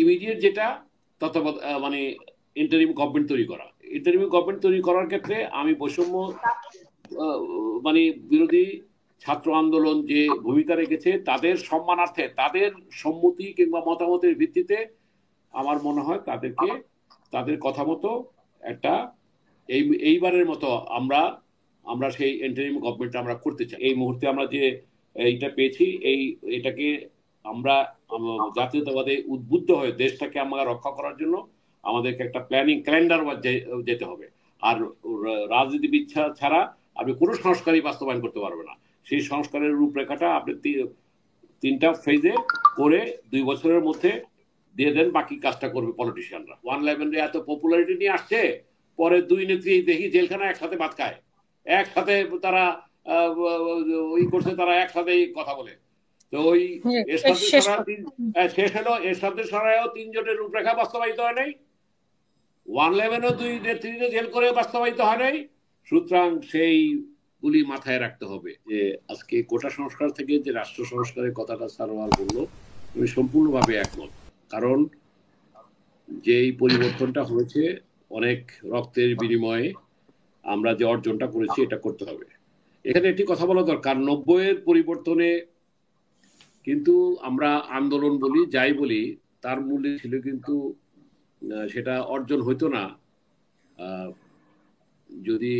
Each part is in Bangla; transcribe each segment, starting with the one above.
ইমিডিয়েট যেটা মানে ইন্টারিম গভর্নমেন্ট তৈরি করা। ইন্টারিম গভর্নমেন্ট তৈরি করার ক্ষেত্রে আমি বৈষম্য মানে বিরোধী ছাত্র আন্দোলন যে ভূমিকা রেখেছে তাদের সম্মানার্থে, তাদের সম্মতি কিংবা মতামতের ভিত্তিতে আমার মনে হয় তাদেরকে তাদের কথা মতো একটা এইবারের মতো আমরা সেই ইন্টারিম গভর্নমেন্ট আমরা করতে চাই। এই মুহূর্তে আমরা যে এইটা পেয়েছি, এটাকে আমরা জাতীয়তাবাদে উদ্বুদ্ধ হয়ে দেশটাকে আমরা রক্ষা করার জন্য আমাদেরকে একটা প্ল্যানিং ক্যালেন্ডার যেতে হবে। আর রাজনীতিবিদ ছাড়া আপনি কোনো সংস্কারই বাস্তবায়ন করতে পারবে না। সেই সংস্কারের রূপরেখাটা আপনি 3টা ফেজে করে 2 বছরের মধ্যে দিয়ে দেন, বাকি কাজটা করবে পলিটিশিয়ানরা। 111 এত পপুলারিটি নিয়ে আসছে, পরে 2 নেত্রী দেখি জেলখানা একসাথে ভাত খায়, একসাথে তারা ওই করছে, তারা একসাথে কথা বলে। তো ওই শেষ হলো এরশাদের সরাইও 3 জনের রূপরেখা বাস্তবায়িত হয় নাই, 111ও 2 নেত্রীকে জেল করে বাস্তবায়িত হয় নাই। সুতরাং সেইগুলি মাথায় রাখতে হবে যে আজকে কোটা সংস্কার থেকে যে রাষ্ট্র সংস্কারের কথাটা সারোয়ার বললো, আমি সম্পূর্ণভাবে একমত। কারণ যেই পরিবর্তনটা হয়েছে অনেক রক্তের বিনিময়ে আমরা যে অর্জনটা করেছি এটা করতে হবে। এখানে একটি কথা বলা দরকার, 90-এর পরিবর্তনে কিন্তু আমরা আন্দোলন বলি যাই বলি তার মূল্যে ছিল কিন্তু সেটা অর্জন হইতো না যদি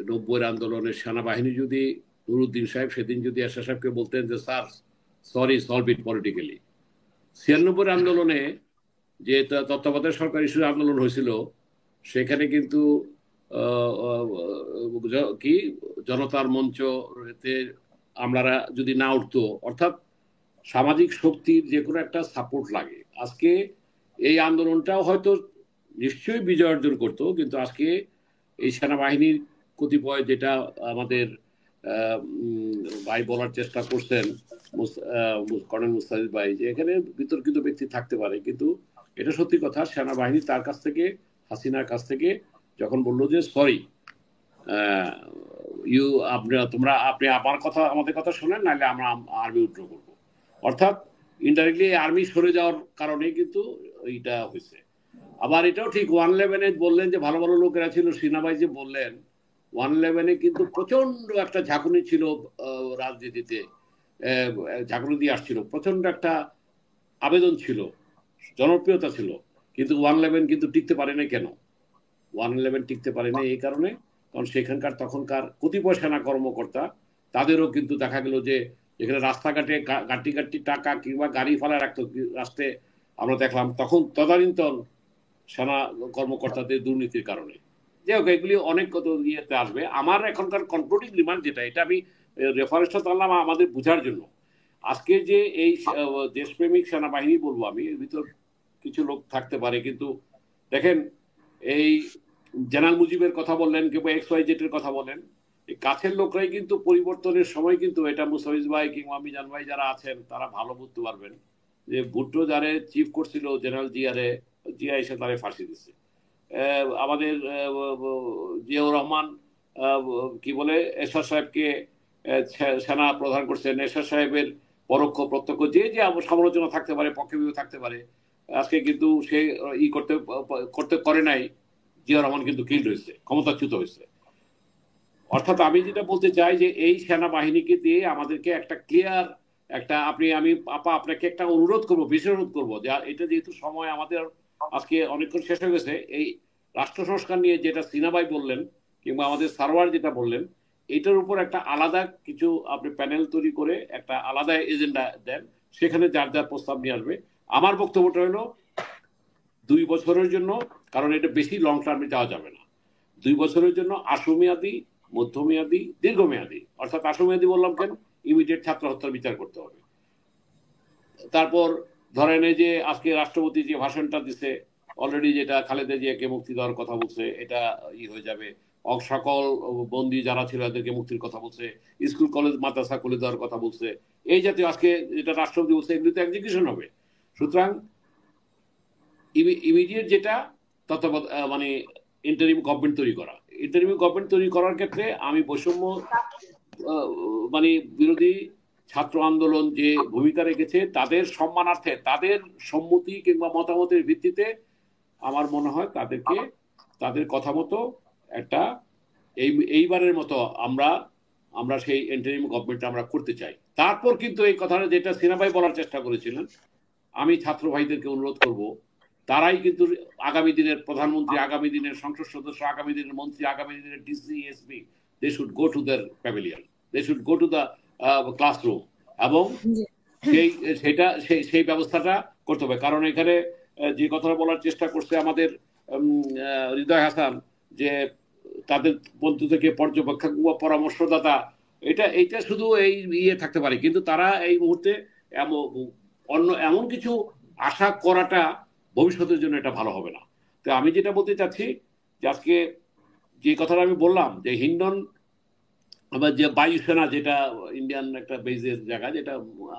90-এর আন্দোলনের সেনাবাহিনী যদি নুরুদ্দিন সাহেব সেদিন যদি এরশাদ সাহেবকে বলতেন যে sir sorry solve it politically. 96-এর আন্দোলনে যে তত্ত্বাবধায়ক সরকার ইস্যুর আন্দোলন হয়েছিল সেখানে কিন্তু কি জনতার মঞ্চ আমরা যদি না উঠতো, অর্থাৎ সামাজিক শক্তির যে কোনো একটা সাপোর্ট লাগে। আজকে এই আন্দোলনটাও হয়তো নিশ্চয়ই বিজয় অর্জন করতো, কিন্তু আজকে এই সেনাবাহিনীর কতিপয় যেটা আমাদের ভাই বলার চেষ্টা করছেন কর্নেল মুস্তাফিজ ভাই, যে এখানে বিতর্কিত ব্যক্তি থাকতে পারে, কিন্তু এটা সত্যি কথা, সেনাবাহিনী তার কাছ থেকে, হাসিনার কাছ থেকে যখন বললো যে সরি আপনি আমার কথা আমাদের কথা শোনেন, নাহলে আমরা আর্মি উইথড্র করবো, অর্থাৎ ইনডাইরেক্টলি আর্মি সরে যাওয়ার কারণে কিন্তু এইটা হয়েছে। আবার এটাও ঠিক 111-এ বললেন যে ভালো ভালো লোকেরা ছিল, সিনাবাই যে বললেন 111-এ কিন্তু প্রচন্ড একটা ঝাঁকুনি ছিল রাজনীতিতে, ঝাঁকুনি দিয়ে আসছিল, প্রচন্ড একটা আবেদন ছিল, জনপ্রিয়তা ছিল, কিন্তু 111 কিন্তু টিকতে পারে না। কেন 111 টিকতে পারে না? এই কারণে, কারণ সেখানকার তখনকার কতিপয় সেনা কর্মকর্তা তাদেরও কিন্তু দেখা গেল যে এখানে রাস্তাঘাটে গাটি টাকা কিংবা গাড়ি ফেলা রাখতো রাস্তায়, আমরা দেখলাম তখন তদানীন্তন সেনা কর্মকর্তাদের দুর্নীতির কারণে। যাই হোক, এগুলি অনেক কত ইয়েতে আসবে। আমার এখনকার কনক্লুডিং রিমার্ক যেটা, এটা আমি রেফারেন্সটা টানলাম আমাদের বোঝার জন্য। আজকে যে এই দেশপ্রেমিক সেনাবাহিনী বলবো আমি, এর ভিতর কিছু লোক থাকতে পারে, কিন্তু দেখেন এই জেনারেল মুজিবের কথা বললেন কিংবা XYZ এর কথা বলেন, এই কাছের লোকরাই কিন্তু পরিবর্তনের সময় কিন্তু, এটা মুস্তাফিজ ভাই কিংবা মিজান ভাই যারা আছেন তারা ভালো বুঝতে পারবেন, যে ভুট্টো যারে চিফ করছিল জেনারেল জিয়া এসে তারে ফাঁসি দিচ্ছে। আমাদের জিয়াউর রহমান কি বলে এরশাদ সাহেবকে সেনা প্রধান করছেন, এরশাদ সাহেবের পরোক্ষ প্রত্যক্ষ যে যে সমালোচনা থাকতে পারে, পক্ষে বিপক্ষে থাকতে পারে, আজকে কিন্তু সে করতে করে নাই, জিয়া রহমান কিন্তু কিল্ড হয়েছে, ক্ষমতাচ্যুত হয়েছে। অর্থাৎ আমি যেটা বলতে চাই যে এই সেনাবাহিনীকে দিয়ে আমাদেরকে একটা ক্লিয়ার একটা আমি আপনাকে একটা অনুরোধ করবো, বিশেষ অনুরোধ করবো, যে এটা যেহেতু সময় আমাদের আজকে অনেকক্ষণ শেষ হয়ে গেছে, এই রাষ্ট্র সংস্কার নিয়ে যেটা সিনাবাই বললেন কিংবা আমাদের সারোয়ার যেটা বললেন, এটার উপর একটা আলাদা কিছু আপনি প্যানেল তৈরি করে একটা আলাদা এজেন্ডা দেন, সেখানে যার যার প্রস্তাব নিয়ে আসবে। আমার বক্তব্যটা হলো 2 বছরের জন্য, কারণ এটা বেশি লং টার্মে যাওয়া যাবে না, 2 বছরের জন্য আশুমেয়াদী, মধ্যমেয়াদী, দীর্ঘমেয়াদী। অর্থাৎ আশুমেয়াদী বললাম কেন, ইমিডিয়েট ছাত্র হত্যার বিচার করতে হবে। তারপর ধরেন এই যে আজকে রাষ্ট্রপতি যে ভাষণটা দিচ্ছে, অলরেডি যেটা খালেদা জিয়াকে মুক্তি দেওয়ার কথা বলছে, এটা হয়ে যাবে। সকল বন্দী যারা ছিল এদেরকে মুক্তির কথা বলছে, স্কুল কলেজ মাদ্রাসা খুলে দেওয়ার কথা বলছে, এই জাতীয় আজকে যেটা রাষ্ট্রপতি বলছে এগুলি তো এক্সিকিউশন হবে। সুতরাং ইমিডিয়েট যেটা মানে ইন্টারিম গভর্নমেন্ট তৈরি করা। ইন্টারিম গভর্নমেন্ট তৈরি করার ক্ষেত্রে আমি বৈষম্য মানে বিরোধী ছাত্র আন্দোলন যে ভূমিকা রেখেছে তাদের সম্মানার্থে, তাদের সম্মতি কিংবা মতামতের ভিত্তিতে আমার মনে হয় তাদেরকে তাদের কথা মতো একটা এইবারের মতো আমরা আমরা সেই ইন্টারিম গভর্নমেন্ট আমরা করতে চাই। তারপর কিন্তু এই কথাটা যেটা সিনা ভাই বলার চেষ্টা করেছিলেন, আমি ছাত্র ভাইদেরকে অনুরোধ করব, তারাই কিন্তু আগামী দিনের প্রধানমন্ত্রী, আগামী দিনের সংসদ সদস্য, আগামী দিনের মন্ত্রী, আগামী দিনের DC, SP, they should go to their pavilion, they should go to the classroom, এবং সেই সেটা সেই ব্যবস্থাটা করতে হবে। কারণ এখানে যে কথাটা বলার চেষ্টা করছে আমাদের হৃদয় হাসান, যে তাদের বন্ধু থেকে পর্যবেক্ষক বা পরামর্শদাতা, এইটা শুধু এই থাকতে পারে, কিন্তু তারা এই মুহূর্তে অন্য এমন কিছু আশা করাটা ভবিষ্যতের জন্য এটা ভালো হবে না। তো আমি যেটা বলতে চাচ্ছি যে আজকে যে কথাটা আমি বললাম যে হিন্ডন আবার যে বায়ুসেনা, যেটা ইন্ডিয়ান একটা বেজের জায়গা, যেটা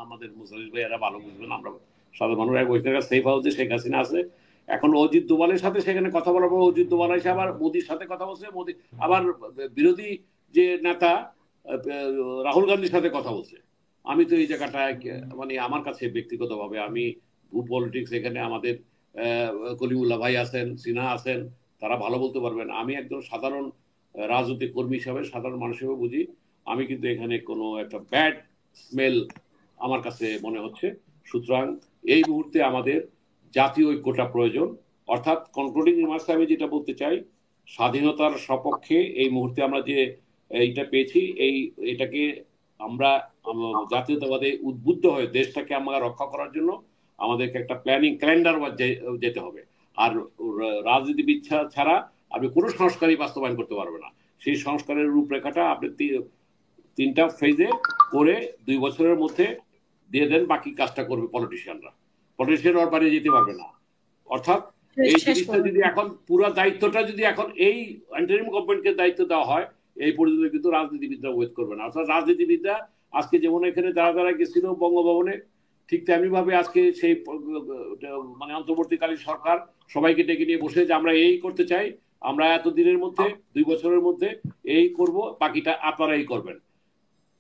আমাদের মুসলিম ভাইয়েরা ভালো বুঝবেন, আমরা সাধারণ মানুষ ওইখানে সেফ হাউসে শেখ হাসিনা আছে। এখন অজিত দোভালের সাথে সেখানে কথা বলার পর অজিত দোভাল এসে আবার মোদির সাথে কথা বলছে, মোদি আবার বিরোধী যে নেতা রাহুল গান্ধীর সাথে কথা বলছে। আমি তো এই জায়গাটায় মানে আমার কাছে ব্যক্তিগতভাবে আমি ভূ পলিটিক্স, এখানে আমাদের কলিমুল্লাহ ভাই আছেন, সিনহা আছেন, তারা ভালো বলতে পারবেন। আমি একজন সাধারণ রাজনৈতিক কর্মী হিসাবে, সাধারণ মানুষ হিসেবে বুঝি, আমি কিন্তু এখানে কোনো একটা ব্যাড স্মেল আমার কাছে মনে হচ্ছে। সুতরাং এই মুহূর্তে আমাদের জাতীয় ঐক্যটা প্রয়োজন। অর্থাৎ কনক্লুডিং রিমার্কসে আমি যেটা বলতে চাই, স্বাধীনতার সপক্ষে এই মুহূর্তে আমরা যে এইটা পেয়েছি, এটাকে আমরা জাতীয়তাবাদে উদ্বুদ্ধ হয়ে দেশটাকে আমরা রক্ষা করার জন্য আমাদেরকে একটা প্ল্যানিং ক্যালেন্ডার যেতে হবে। আর রাজনীতিবিদ ছাড়া আপনি কোনো সংস্কারই বাস্তবায়ন করতে পারবে না। সেই সংস্কারের রূপরেখাটা আপনি তিনটা ফেজে করে 2 বছরের মধ্যে দিয়ে দেন, বাকি কাজটা করবে পলিটিশিয়ানরা। পলিটিশিয়ান ওর বাইরে যেতে পারবে না। অর্থাৎ এই জিনিসটা যদি এখন পুরো দায়িত্বটা যদি এখন এই ইন্টারিম গভর্নমেন্টকে দায়িত্ব দেওয়া হয়, এই পর্যন্ত কিন্তু রাজনীতিবিদরা ওয়েট করবে না। অর্থাৎ রাজনীতিবিদরা আজকে যেমন এখানে যারা গেছিল বঙ্গভবনে, ঠিক তেমনি ভাবে আজকে সেই মানে অন্তর্বর্তীকালীন সরকার সবাইকে ডেকে নিয়ে বসে যে আমরা এই করতে চাই, আমরা এত দিনের মধ্যে 2 বছরের মধ্যে এই করব, বাকিটা আপনারাই করবেন।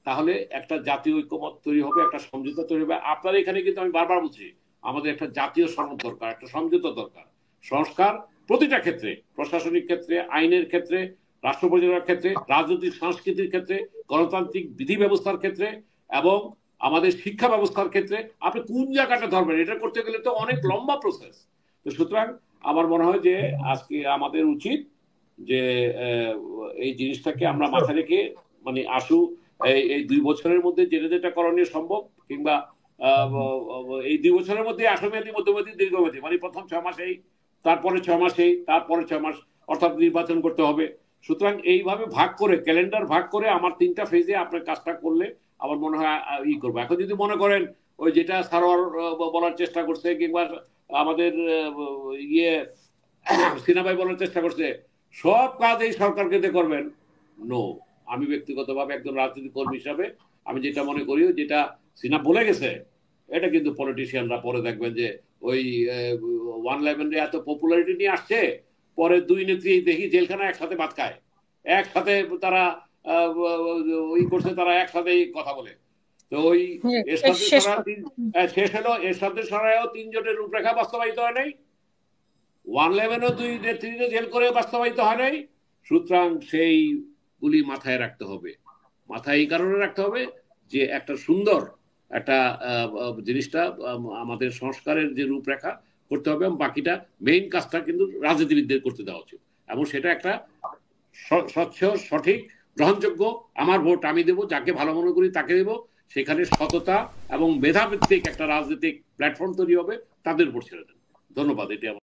তাহলে একটা জাতীয় ঐক্যমত তৈরি হবে, একটা সমঝোতা তৈরি হবে। আপনারা এখানে কিন্তু আমি বারবার বলছি, আমাদের একটা জাতীয় সনদ দরকার, একটা সমঝোতা দরকার। সংস্কার প্রতিটা ক্ষেত্রে, প্রশাসনিক ক্ষেত্রে, আইনের ক্ষেত্রে, রাষ্ট্র পরিচালনার ক্ষেত্রে, রাজনৈতিক সংস্কৃতির ক্ষেত্রে, গণতান্ত্রিক বিধি ব্যবস্থার ক্ষেত্রে, এবং আমাদের শিক্ষা ব্যবস্থার ক্ষেত্রে আপনি কোন জায়গাটা ধরবেন, এটা করতে গেলে তো অনেক লম্বা প্রসেস। তো সুতরাং আমার মনে হয় যে আজকে আমাদের উচিত যে এই জিনিসটাকে আমরা মাথায় রেখে মানে এই 2 বছরের মধ্যে যেটা যেটা করণীয় সম্ভব, কিংবা এই 2 বছরের মধ্যে আসামেয়াদী, মধ্যমেয়াদী, দীর্ঘমেয়াদী, মানে প্রথম 6 মাস এই, তারপরে 6 মাস এই, তারপরে 6 মাস, অর্থাৎ নির্বাচন করতে হবে। সুতরাং এইভাবে ভাগ করে, ক্যালেন্ডার ভাগ করে আমার 3টা ফেজে আপনার কাজটা করলে আমার মনে হয় করবো। এখন যদি মনে করেন ওই যেটা সারোয়ার বলার চেষ্টা করছে, কিংবা আমাদের ইয়ে সিনা ভাই বলার চেষ্টা করছে সব কাজ এই সরকারকে দিয়ে করবেন, নো। আমি ব্যক্তিগতভাবে একজন রাজনৈতিক কর্মী হিসাবে আমি যেটা মনে করি, যেটা সিনা বলে গেছে, এটা কিন্তু পলিটিশিয়ানরা পরে দেখবেন যে ওই 111 এত পপুলারিটি নিয়ে আসছে, পরে 2 নেত্রী দেখি জেলখানায় একসাথে ভাত খায়, একসাথে তারা ওই করছে, তারা একসাথেই কথা বলে। তো ওই শেষ হলো এরশাদের সরাইও 3 জনের রূপরেখা বাস্তবায়িত হয় নাই, 111ও 2 নেত্রী জেল করে বাস্তবায়িত হয় নাই। সুতরাং সেইগুলি মাথায় রাখতে হবে। মাথায় এই কারণে রাখতে হবে যে একটা সুন্দর একটা জিনিসটা আমাদের সংস্কারের যে রূপরেখা করতে হবে, এবং বাকিটা মেইন কাজটা কিন্তু রাজনীতিবিদদের করতে দেওয়া উচিত, এবং সেটা একটা স্বচ্ছ, সঠিক, গ্রহণযোগ্য, আমার ভোট আমি দেবো, যাকে ভালো মনে করি তাকে দেবো, সেখানে সততা এবং মেধাভিত্তিক একটা রাজনৈতিক প্ল্যাটফর্ম তৈরি হবে, তাদের উপর ছেড়ে দেন। ধন্যবাদ। এটি